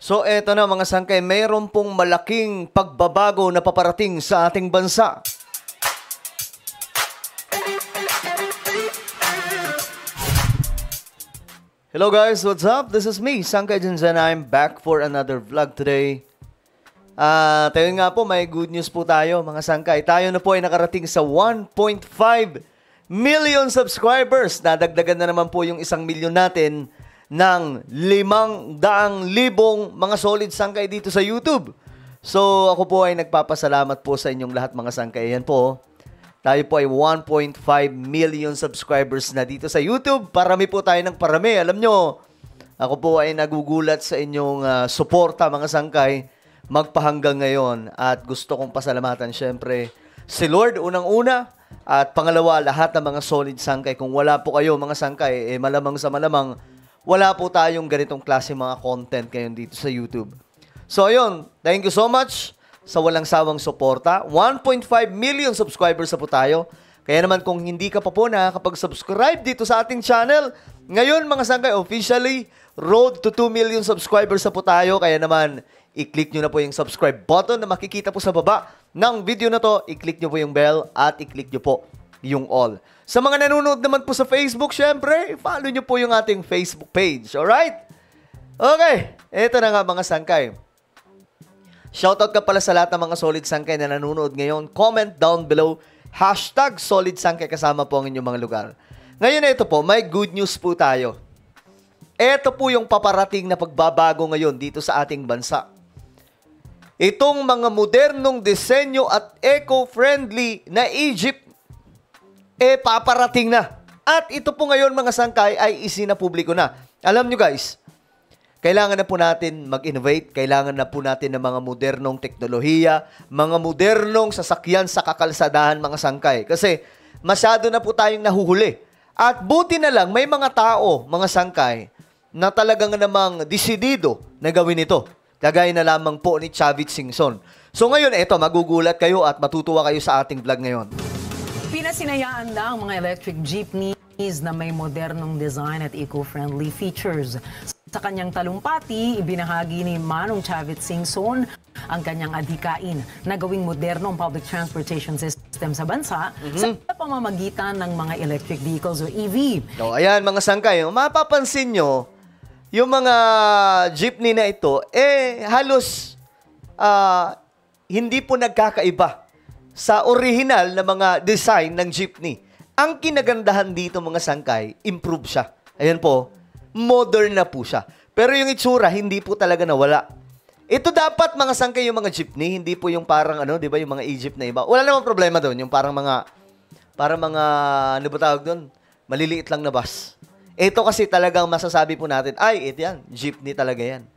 So eto na mga sangkay, mayroon pong malaking pagbabago na paparating sa ating bansa. Hello guys, what's up? This is me, Sangkay Jinzen. I'm back for another vlog today. Tayo nga po, may good news po tayo mga sangkay. Tayo na po ay nakarating sa 1.5 million subscribers. Nadagdagan na naman po yung 1 million natin ng 500,000 mga solid sangkay dito sa YouTube. So ako po ay nagpapasalamat po sa inyong lahat mga sangkay. Yan po, tayo po ay 1.5 million subscribers na dito sa YouTube. Parami po tayo ng parami. Alam nyo, ako po ay nagugulat sa inyong suporta mga sangkay magpahanggang ngayon. At gusto kong pasalamatan syempre si Lord unang-una. At pangalawa, lahat ng mga solid sangkay. Kung wala po kayo mga sangkay, malamang sa malamang wala po tayong ganitong klase mga content ngayon dito sa YouTube. So ayun, thank you so much sa walang sawang suporta. 1.5 million subscribers na po tayo. Kaya naman kung hindi ka pa po nakakapag-subscribe dito sa ating channel, ngayon mga sangkay, officially, road to 2 million subscribers na po tayo. Kaya naman, i-click nyo na po yung subscribe button na makikita po sa baba ng video na to. I-click nyo po yung bell at i-click nyo po yung all. Sa mga nanonood naman po sa Facebook, syempre, follow nyo po yung ating Facebook page. Alright? Okay, eto na nga mga sangkay. Shoutout ka pala sa lahat ng mga solid sangkay na nanonood ngayon. Comment down below, #solid sangkay kasama po ang inyong mga lugar. Ngayon ito po, may good news po tayo. Ito po yung paparating na pagbabago ngayon dito sa ating bansa. Itong mga modernong disenyo at eco-friendly na Egypt, paparating na. At ito po ngayon mga sangkay ay isinapubliko na. Alam nyo guys, kailangan na po natin mag-innovate, kailangan na po natin ng mga modernong teknolohiya, mga modernong sasakyan sa kakalsadahan mga sangkay. Kasi masyado na po tayong nahuhuli. At buti na lang may mga tao, mga sangkay, na talagang namang desidido na gawin ito. Kagaya na lamang po ni Chavit Singson. So ngayon, eto, magugulat kayo at matutuwa kayo sa ating vlog ngayon. Pinasinayaan na ang mga electric jeepneys na may modernong design at eco-friendly features. Sa kanyang talumpati, ibinahagi ni Manong Chavit Singson ang kanyang adhikain na gawing moderno ang public transportation system sa bansa sa pamamagitan ng mga electric vehicles o EV. So, ayan mga sangkay, mapapansin nyo, yung mga jeepney na ito, halos hindi po nagkakaiba sa original na mga design ng jeepney. Ang kinagandahan dito mga sangkay, improve siya. Ayan po, modern na po siya. Pero yung itsura, hindi po talaga nawala. Ito dapat mga sangkay yung mga jeepney, hindi po yung parang ano, 'di ba, yung mga Egypt na iba. Wala namang problema doon, yung parang mga ano ba tawag doon? Maliliit lang na bus. Ito kasi talagang masasabi po natin, ay, ito yan, jeepney talaga yan.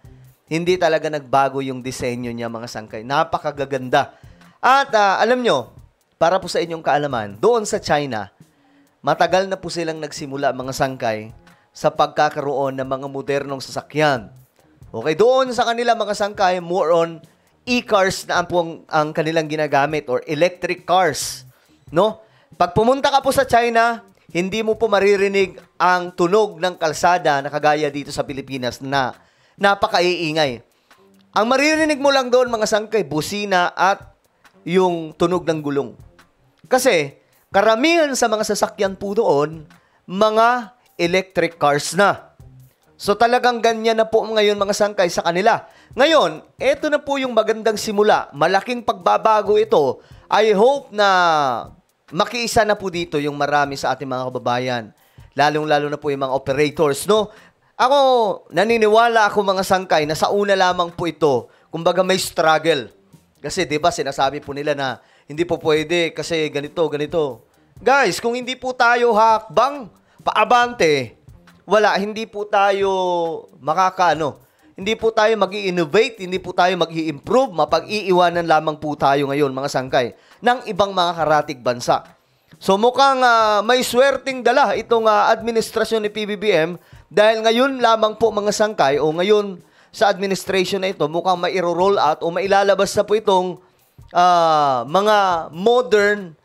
Hindi talaga nagbago yung disenyo niya mga sangkay. Napakagaganda. At alam nyo, para po sa inyong kaalaman, doon sa China, matagal na po silang nagsimula mga sangkay sa pagkakaroon ng mga modernong sasakyan. Okay, doon sa kanila mga sangkay, more on e-cars na ang kanilang ginagamit or electric cars. No? Pag pumunta ka po sa China, hindi mo po maririnig ang tunog ng kalsada na kagaya dito sa Pilipinas na napakaiingay. Ang maririnig mo lang doon mga sangkay, busina at yung tunog ng gulong. Kasi karamihan sa mga sasakyan po doon, mga electric cars na. So talagang ganyan na po ngayon mga sangkay sa kanila. Ngayon, eto na po yung magandang simula. Malaking pagbabago ito. I hope na makiisa na po dito yung marami sa ating mga kababayan. Lalong-lalo na po yung mga operators, no? Ako, naniniwala ako mga sangkay na sa una lamang po ito, kumbaga may struggle. Kasi 'di ba sinasabi po nila na hindi po pwede kasi ganito, ganito. Guys, kung hindi po tayo hakbang paabante, wala, hindi po tayo hindi po tayo mag-i-innovate, hindi po tayo mag-i-improve, mapag-iiwanan lamang po tayo ngayon mga sangkay ng ibang mga karatig bansa. So mukhang may swerting dala itong administrasyon ni PBBM dahil ngayon lamang po mga sangkay o ngayon sa administration na ito, mukhang mai-roll out o mailalabas na po itong mga modern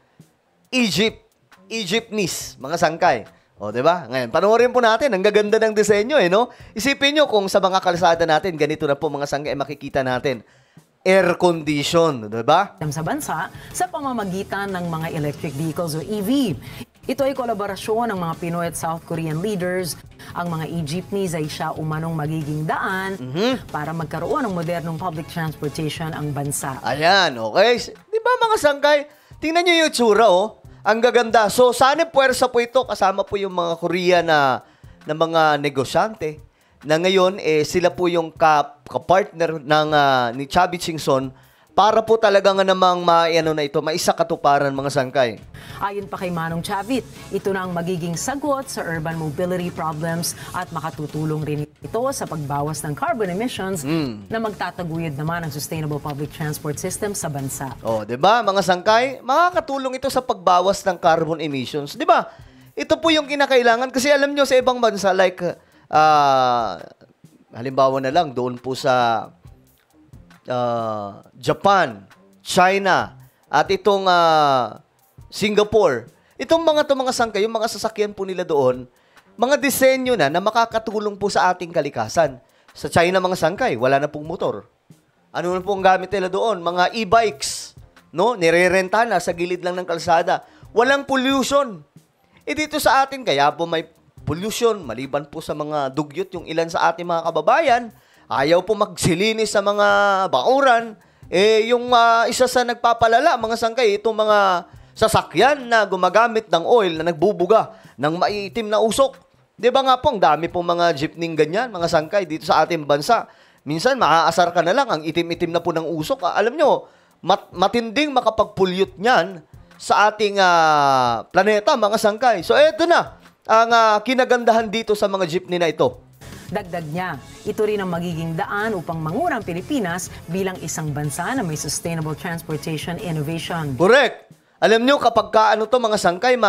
Egyptneys, mga sangkay. O, di ba? Ngayon, panoorin po natin. Ang gaganda ng disenyo, no? Isipin nyo kung sa mga kalsada natin, ganito na po mga sangga, makikita natin. Air condition, di ba? Sa bansa sa pamamagitan ng mga electric vehicles o EV. Ito ay kolaborasyon ng mga Pinoy at South Korean leaders. Ang mga e-jeepneys ay siya umanong magiging daan para magkaroon ng modernong public transportation ang bansa. Ayan, okay. Di ba mga sangkay? Tingnan nyo yung itsura, oh. Ang gaganda. So, sana puwersa po ito. Kasama po yung mga Korean na mga negosyante. Na ngayon, sila po yung kapartner ng, ni Chavit Singson para po talaga nga namang maisakatuparan mga sangkay. Ayon pa kay Manong Chavit, ito na ang magiging sagot sa urban mobility problems at makatutulong rin ito sa pagbawas ng carbon emissions na magtataguyod naman ang sustainable public transport system sa bansa. Oh, 'di ba, mga sangkay? Makakatulong ito sa pagbawas ng carbon emissions, 'di ba? Ito po yung kinakailangan kasi alam nyo sa ibang bansa like halimbawa na lang doon po sa Japan, China, at itong Singapore. Itong mga sangkay, yung mga sasakyan po nila doon, mga disenyo na makakatulong po sa ating kalikasan. Sa China mga sangkay, wala na pong motor. Ano na pong gamit nila doon? Mga e-bikes, no? Nirerenta na sa gilid lang ng kalsada. Walang pollution. Dito sa atin, kaya po may pollution, maliban po sa mga dugyot, yung ilan sa ating mga kababayan, ayaw po magsilinis sa mga bakuran. Yung isa sa nagpapalala, mga sangkay, itong mga sasakyan na gumagamit ng oil na nagbubuga ng maiitim na usok. Di ba nga po, ang dami pong mga jeepney ganyan, mga sangkay, dito sa ating bansa. Minsan, maaasar ka na lang, ang itim-itim na po ng usok. Alam nyo, matinding makapag-pollute niyan sa ating planeta, mga sangkay. So, eto na ang kinagandahan dito sa mga jeepney na ito. Dagdag niya, ito rin ang magiging daan upang manguna ang Pilipinas bilang isang bansa na may sustainable transportation innovation. Correct. Alam nyo, kapag mga sangkay,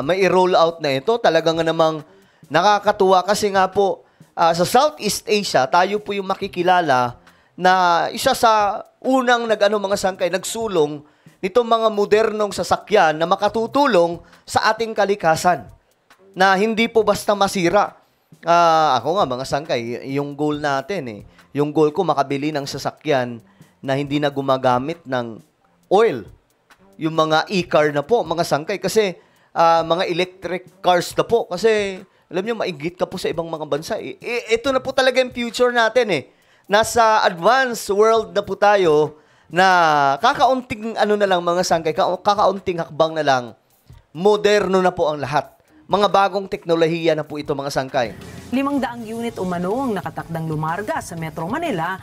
may i-roll out na ito, talagang namang nakakatuwa kasi nga po, sa Southeast Asia, tayo po yung makikilala na isa sa unang mga sangkay, nagsulong nitong mga modernong sasakyan na makatutulong sa ating kalikasan na hindi po basta masira. Ako nga, mga sangkay, yung goal natin yung goal ko makabili ng sasakyan na hindi na gumagamit ng oil. Yung mga e-car na po, mga sangkay, kasi mga electric cars na po. Kasi, alam nyo, maigit ka po sa ibang mga bansa. Ito na po talaga yung future natin Nasa advanced world na po tayo na kakaunting na lang mga sangkay, kakaunting hakbang na lang, moderno na po ang lahat. Mga bagong teknolohiya na po ito, mga sangkay. 500 unit umano ang nakatakdang lumarga sa Metro Manila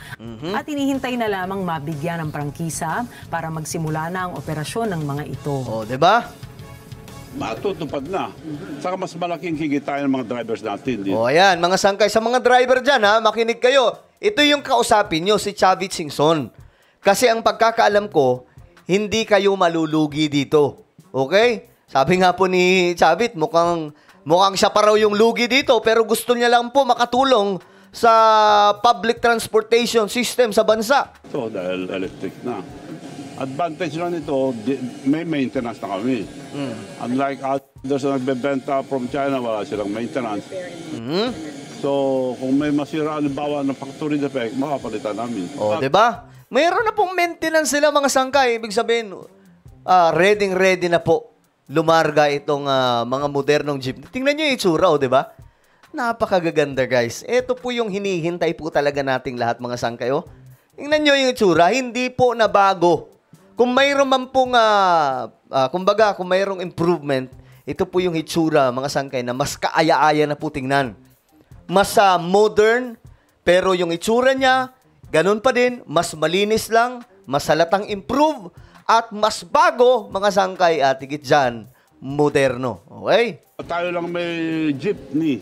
at hinihintay na lamang mabigyan ng prangkisa para magsimula na ang operasyon ng mga ito. O, di ba? Matutupad na. Saka mas malaking kikitain ng mga drivers natin. O, ayan, mga sangkay. Sa mga driver dyan, makinig kayo. Ito yung kausapin nyo, si Chavit Singson. Kasi ang pagkakaalam ko, hindi kayo malulugi dito. Okay? Sabi nga po ni Chavit, mukhang siya pa raw yung lugi dito, pero gusto niya lang po makatulong sa public transportation system sa bansa. So, dahil electric na. Advantage lang nito, may maintenance na kami. Unlike others na nagbebenta from China, wala silang maintenance. So, kung may masira, halimbawa ng factory defect, makapalitan namin. O, diba? Mayroon na pong maintenance sila, mga sangkay. Ibig sabihin, ready na po lumarga itong mga modernong jeepney. Tingnan nyo yung itsura, di ba? Napakagaganda, guys. Ito po yung hinihintay po talaga nating lahat, mga sangkay. Tingnan nyo yung itsura, hindi po na bago. Kung mayroon man pong, kumbaga, kung mayroong improvement, ito po yung itsura, mga sangkay, na mas kaaya-aya na po tingnan. Mas modern, pero yung itsura niya, ganun pa din, mas malinis lang, mas halatang improve, at mas bago, mga sangkay, at higit dyan, moderno. Okay? Tayo lang may jeepney.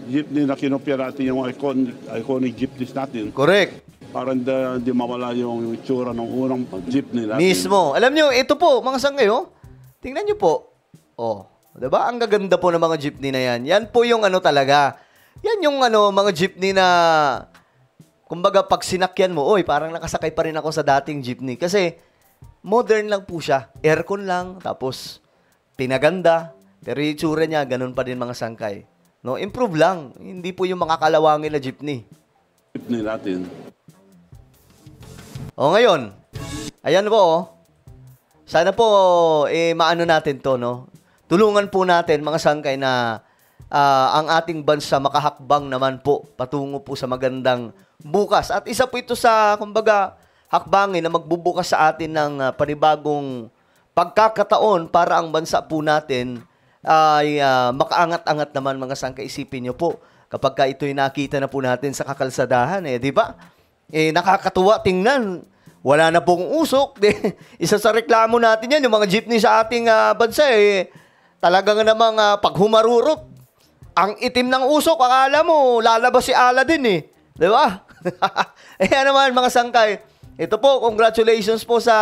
Jeepney na kinopya natin yung iconic jeepneys natin. Correct. Para hindi mawala yung itsura ng unang jeepney natin. Mismo. Alam nyo, ito po, mga sangkay, tingnan nyo po. Diba? Ang gaganda po ng mga jeepney na yan. Yan po yung talaga. Yan yung mga jeepney na, kumbaga, pag sinakyan mo, parang nakasakay pa rin ako sa dating jeepney. Kasi, modern lang po siya. Aircon lang, tapos pinaganda. Pero yung itsura niya, ganun pa din mga sangkay. No, improve lang. Hindi po yung mga kalawangin na jeepney. Jeepney natin. O ngayon, ayan po, oh. Sana po, maano natin to, no? Tulungan po natin, mga sangkay, na ang ating bansa makahakbang naman po patungo po sa magandang bukas. At isa po ito sa, kumbaga, hakbangin na magbubukas sa atin ng panibagong pagkakataon para ang bansa po natin ay makaangat-angat naman, mga sangkay. Isipin nyo po, kapag ka ito'y nakita na po natin sa kakalsadahan, di ba? Nakakatuwa tingnan. Wala na pong usok. Isa sa reklamo natin yan, yung mga jeepney sa ating bansa, talagang namang pag humarurot, ang itim ng usok, akala mo, lalabas si Aladdin Di ba? Ayan naman, mga sangkay. Ito po, congratulations po sa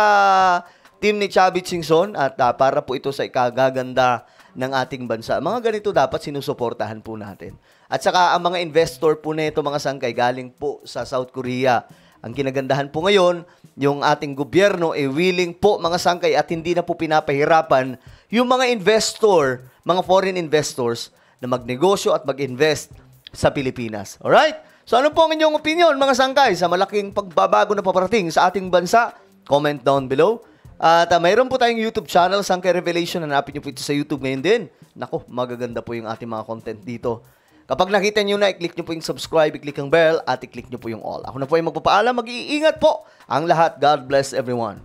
team ni Chavit Singson at para po ito sa ikagaganda ng ating bansa. Mga ganito dapat sinusuportahan po natin. At saka ang mga investor po nito, mga sangkay, galing po sa South Korea. Ang kinagandahan po ngayon, yung ating gobyerno willing po, mga sangkay, at hindi na po pinapahirapan yung mga investor, mga foreign investors na magnegosyo at mag-invest sa Pilipinas. Alright? So ano po ang inyong opinion, mga sangkay, sa malaking pagbabago na paparating sa ating bansa? Comment down below. At mayroon po tayong YouTube channel, Sangkay Revelation. Hanapin niyo po ito sa YouTube ngayon din. Naku, magaganda po yung ating mga content dito. Kapag nakita niyo na, i-click niyo po yung subscribe, i-click ang bell, at i-click niyo po yung all. Ako na po yung magpapaalam. Mag-iingat po ang lahat. God bless everyone.